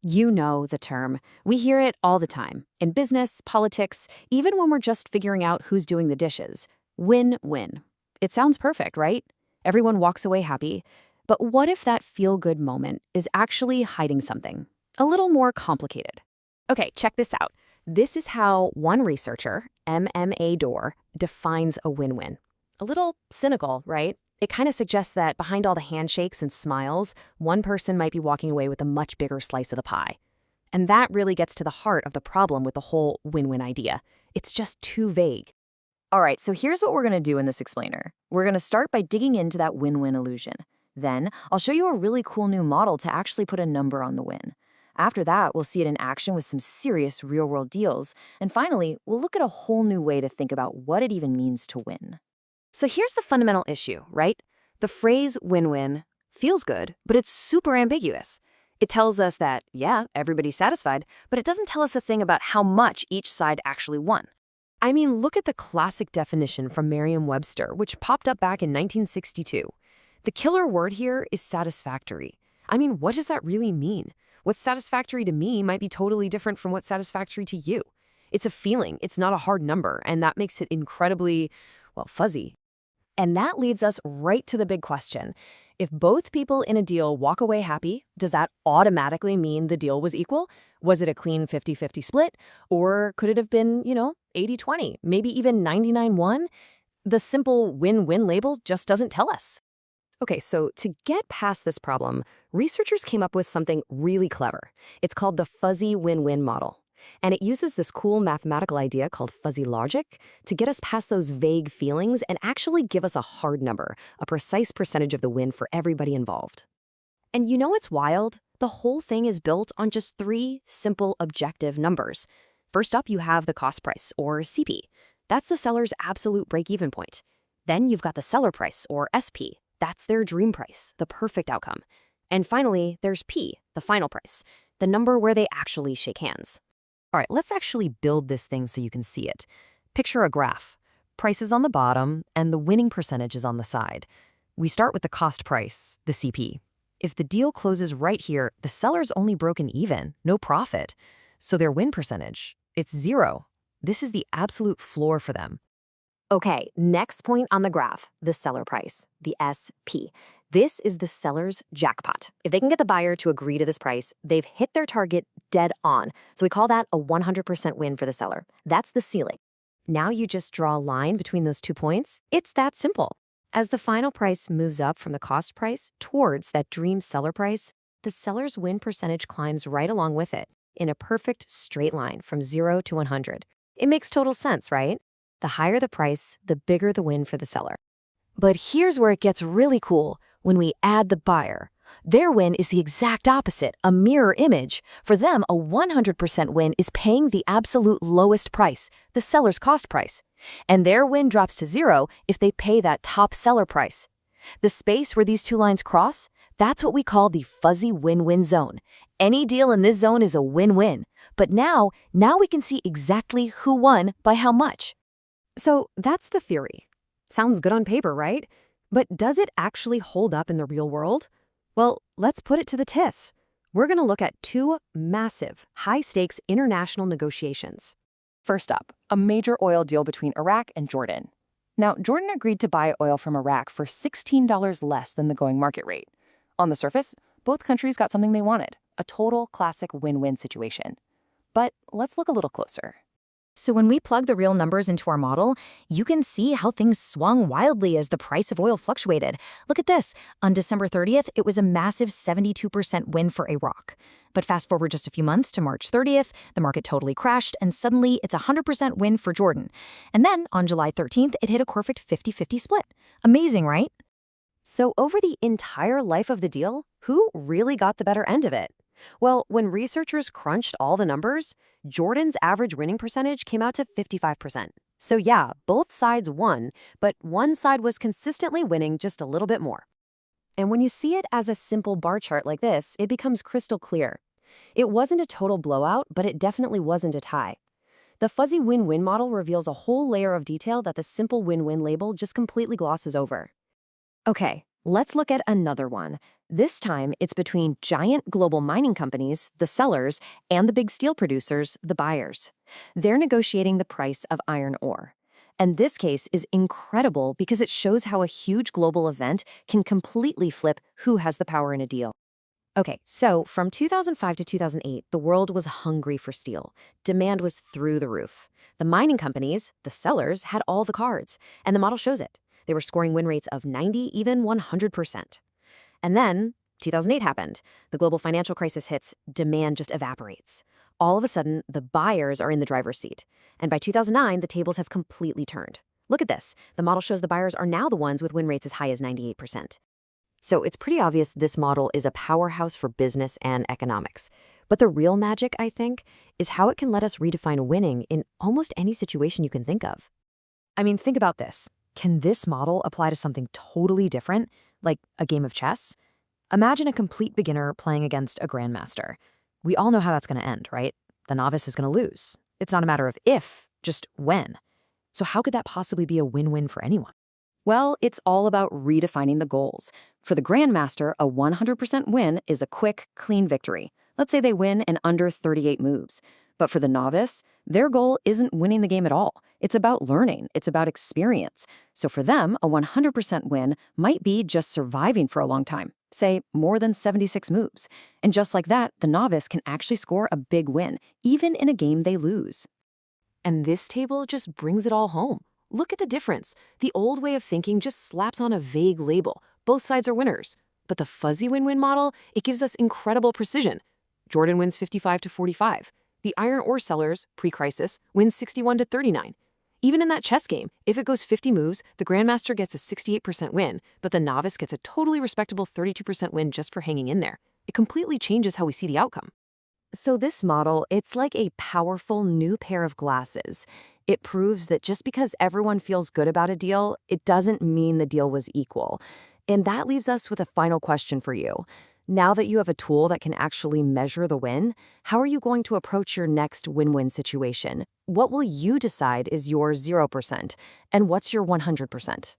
You know the term. We hear it all the time. In business, politics, even when we're just figuring out who's doing the dishes. Win-win. It sounds perfect, right? Everyone walks away happy. But what if that feel-good moment is actually hiding something? A little more complicated. Okay, check this out. This is how one researcher, MMA Door, defines a win-win. A little cynical, right? It kind of suggests that behind all the handshakes and smiles, one person might be walking away with a much bigger slice of the pie. And that really gets to the heart of the problem with the whole win-win idea. It's just too vague. All right, so here's what we're going to do in this explainer. We're going to start by digging into that win-win illusion. Then, I'll show you a really cool new model to actually put a number on the win. After that, we'll see it in action with some serious real-world deals. And finally, we'll look at a whole new way to think about what it even means to win. So here's the fundamental issue, right? The phrase win-win feels good, but it's super ambiguous. It tells us that, yeah, everybody's satisfied, but it doesn't tell us a thing about how much each side actually won. I mean, look at the classic definition from Merriam-Webster, which popped up back in 1962. The killer word here is satisfactory. I mean, what does that really mean? What's satisfactory to me might be totally different from what's satisfactory to you. It's a feeling, it's not a hard number, and that makes it incredibly, well, fuzzy. And that leads us right to the big question. If both people in a deal walk away happy, does that automatically mean the deal was equal? Was it a clean 50-50 split? Or could it have been, 80-20, maybe even 99-1? The simple win-win label just doesn't tell us. Okay, so to get past this problem, researchers came up with something really clever. It's called the fuzzy win-win model. And it uses this cool mathematical idea called fuzzy logic to get us past those vague feelings and actually give us a hard number, a precise percentage of the win for everybody involved. And you know what's wild? The whole thing is built on just 3 simple objective numbers. First up, you have the cost price, or CP. That's the seller's absolute break-even point. Then you've got the seller price, or SP. That's their dream price, the perfect outcome. And finally, there's P, the final price, the number where they actually shake hands. All right, let's actually build this thing so you can see it. Picture a graph. Price is on the bottom, and the winning percentage is on the side. We start with the cost price, the CP. If the deal closes right here, the seller's only broken even, no profit. So their win percentage, it's 0. This is the absolute floor for them. Okay, next point on the graph, the seller price, the SP. This is the seller's jackpot. If they can get the buyer to agree to this price, they've hit their target dead on. So we call that a 100% win for the seller. That's the ceiling. Now you just draw a line between those 2 points. It's that simple. As the final price moves up from the cost price towards that dream seller price, the seller's win percentage climbs right along with it in a perfect straight line from 0 to 100. It makes total sense, right? The higher the price, the bigger the win for the seller. But here's where it gets really cool. When we add the buyer, their win is the exact opposite, a mirror image. For them, a 100% win is paying the absolute lowest price, the seller's cost price. And their win drops to 0 if they pay that top seller price. The space where these 2 lines cross, that's what we call the fuzzy win-win zone. Any deal in this zone is a win-win. But now we can see exactly who won by how much. So that's the theory. Sounds good on paper, right? But does it actually hold up in the real world? Well, let's put it to the test. We're going to look at 2 massive, high-stakes international negotiations. First up, a major oil deal between Iraq and Jordan. Now, Jordan agreed to buy oil from Iraq for $16 less than the going market rate. On the surface, both countries got something they wanted, a total classic win-win situation. But let's look a little closer. So when we plug the real numbers into our model, you can see how things swung wildly as the price of oil fluctuated. Look at this. On December 30th, it was a massive 72% win for Iraq. But fast forward just a few months to March 30th, the market totally crashed, and suddenly it's a 100% win for Jordan. And then on July 13th, it hit a perfect 50-50 split. Amazing, right? So over the entire life of the deal, who really got the better end of it? Well, when researchers crunched all the numbers, Jordan's average winning percentage came out to 55%. So yeah, both sides won, but one side was consistently winning just a little bit more. And when you see it as a simple bar chart like this, it becomes crystal clear. It wasn't a total blowout, but it definitely wasn't a tie. The fuzzy win-win model reveals a whole layer of detail that the simple win-win label just completely glosses over. Okay, Let's look at another one. This time, it's between giant global mining companies, the sellers, and the big steel producers, the buyers. They're negotiating the price of iron ore. And this case is incredible because it shows how a huge global event can completely flip who has the power in a deal. Okay, so from 2005 to 2008, the world was hungry for steel. Demand was through the roof. The mining companies, the sellers, had all the cards, and the model shows it. They were scoring win rates of 90, even 100%. And then 2008 happened. The global financial crisis hits, demand just evaporates. All of a sudden, the buyers are in the driver's seat. And by 2009, the tables have completely turned. Look at this. The model shows the buyers are now the ones with win rates as high as 98%. So it's pretty obvious this model is a powerhouse for business and economics. But the real magic, I think, is how it can let us redefine winning in almost any situation you can think of. I mean, think about this. Can this model apply to something totally different, like a game of chess? Imagine a complete beginner playing against a grandmaster. We all know how that's going to end, right? The novice is going to lose. It's not a matter of if, just when. So how could that possibly be a win-win for anyone? Well, it's all about redefining the goals. For the grandmaster, a 100% win is a quick, clean victory. Let's say they win in under 38 moves. But for the novice, their goal isn't winning the game at all. It's about learning. It's about experience. So for them, a 100% win might be just surviving for a long time, say more than 76 moves. And just like that, the novice can actually score a big win, even in a game they lose. And this table just brings it all home. Look at the difference. The old way of thinking just slaps on a vague label. Both sides are winners. But the fuzzy win-win model, it gives us incredible precision. Jordan wins 55 to 45. The iron ore sellers, pre-crisis, wins 61 to 39. Even in that chess game, if it goes 50 moves, the grandmaster gets a 68% win, but the novice gets a totally respectable 32% win just for hanging in there. It completely changes how we see the outcome. So this model, it's like a powerful new pair of glasses. It proves that just because everyone feels good about a deal, it doesn't mean the deal was equal. And that leaves us with a final question for you. Now that you have a tool that can actually measure the win, how are you going to approach your next win-win situation? What will you decide is your 0%? And what's your 100%?